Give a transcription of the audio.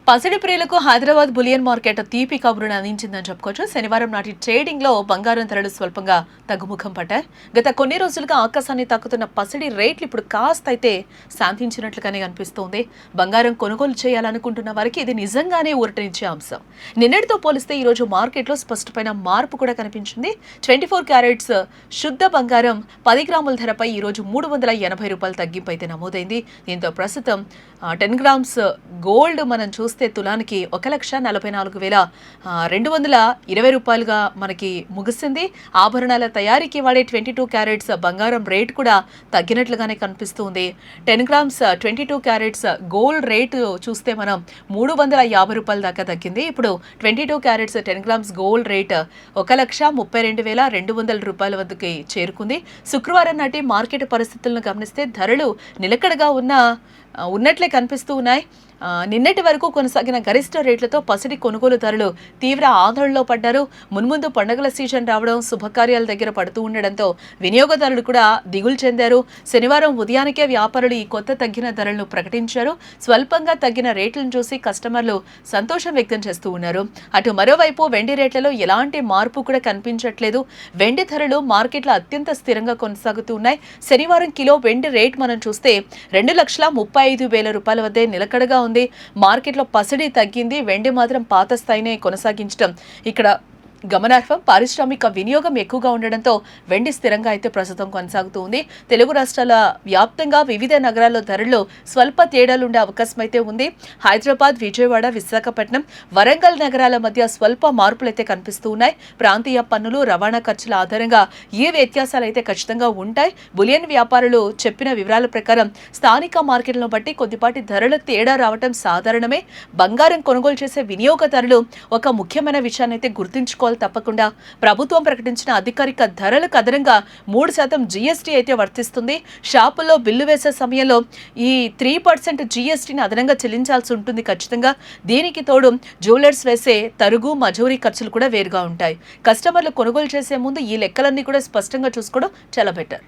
పసిడి ప్రియులకు Hyderabad bullion market తీపి కబురును అందించిందని చెప్పుకోవచ్చు. శనివారం నాటి ట్రేడింగ్ లో బంగారం ధరలు స్వల్పంగా తగ్గుముఖం పట్టాయి. గత కొన్ని రోజులుగా ఆకాశాన్ని తాకుతున్న పసిడి రేట్లు ఇప్పుడు కాస్త అయితే శాంతించినట్లుగానే కనిపిస్తోంది. బంగారం కొనుగోలు చేయాలనుకుంటున్న వారికి ఇది నిజంగానే ఊరటనిచ్చే అంశం. నిన్నటితో పోలిస్తే ఈ రోజు మార్కెట్లో స్పష్టమైన మార్పు కూడా కనిపించింది. 24 క్యారెట్స్ శుద్ధ బంగారం 10 గ్రాముల ధరపై ఈ రోజు ₹380 తగ్గింపు అయితే నమోదైంది. దీంతో ప్రస్తుతం 10 గ్రామ్స్ గోల్డ్ మనం చూస్తే తులానికి ₹1,44,220 మనకి ముగిసింది. ఆభరణాల తయారీకి వాడే 22 క్యారెట్స్ బంగారం రేట్ కూడా తగ్గినట్లుగానే కనిపిస్తుంది. 10 గ్రామ్స్ 22 క్యారెట్స్ గోల్డ్ రేటు చూస్తే మనం ₹350 దాకా తగ్గింది. ఇప్పుడు 22 క్యారెట్స్ 10 గ్రామ్స్ గోల్డ్ రేట్ ₹1,32,200 వద్దకి చేరుకుంది. శుక్రవారం నాటి మార్కెట్ పరిస్థితులను గమనిస్తే ధరలు నిలకడగా ఉన్నట్లే కనిపిస్తూ ఉన్నాయి. నిన్నటి వరకు కొనసాగిన గరిష్ట రేట్లతో పసిడి కొనుగోలుదారులు తీవ్ర ఆందోళనలో పడ్డారు. మున్ముందు పండుగల సీజన్ రావడం, శుభకార్యాల దగ్గర పడుతూ ఉండడంతో వినియోగదారులు కూడా దిగులు చెందారు. శనివారం ఉదయానికే వ్యాపారులు ఈ కొత్త తగ్గిన ధరలను ప్రకటించారు. స్వల్పంగా తగ్గిన రేట్లను చూసి కస్టమర్లు సంతోషం వ్యక్తం చేస్తూ ఉన్నారు. అటు మరోవైపు వెండి రేట్లలో ఎలాంటి మార్పు కూడా కనిపించట్లేదు. వెండి ధరలు మార్కెట్లో అత్యంత స్థిరంగా కొనసాగుతూ ఉన్నాయి. శనివారం కిలో వెండి రేట్ మనం చూస్తే ₹2,35,000 వద్దే నిలకడగా ఉంది. మార్కెట్లో పసిడి తగ్గింది, వెండి మాత్రం పాత స్థాయినే కొనసాగించడం ఇక్కడ గమనార్హం. పారిశ్రామిక వినియోగం ఎక్కువగా ఉండడంతో వెండి స్థిరంగా అయితే ప్రస్తుతం కొనసాగుతూ ఉంది. తెలుగు రాష్ట్రాల వ్యాప్తంగా వివిధ నగరాల్లో ధరల్లో స్వల్ప తేడాలుండే అవకాశం అయితే ఉంది. హైదరాబాద్, విజయవాడ, విశాఖపట్నం, వరంగల్ నగరాల మధ్య స్వల్ప మార్పులు అయితే కనిపిస్తూ ఉన్నాయి. ప్రాంతీయ పన్నులు, రవాణా ఖర్చుల ఆధారంగా ఈ వ్యత్యాసాలు అయితే ఖచ్చితంగా ఉంటాయి. బులియన్ వ్యాపారులు చెప్పిన వివరాల ప్రకారం స్థానిక మార్కెట్లను బట్టి కొద్దిపాటి ధరల తేడా రావడం సాధారణమే. బంగారం కొనుగోలు చేసే వినియోగదారులు ఒక ముఖ్యమైన విషయాన్ని అయితే గుర్తుంచుకోవాలి. తప్పకుండా ప్రభుత్వం ప్రకటించిన అధికారిక ధరలకు అదనంగా 3% జీఎస్టీ అయితే వర్తిస్తుంది. షాపుల్లో బిల్లు వేసే సమయంలో ఈ 3% జీఎస్టీని అదనంగా చెల్లించాల్సి ఉంటుంది ఖచ్చితంగా. దీనికి తోడు జ్యువెలర్స్ వేసే తరుగు, మజూరీ ఖర్చులు కూడా వేరుగా ఉంటాయి. కస్టమర్లు కొనుగోలు చేసే ముందు ఈ లెక్కలన్నీ కూడా స్పష్టంగా చూసుకోవడం చాలా బెటర్.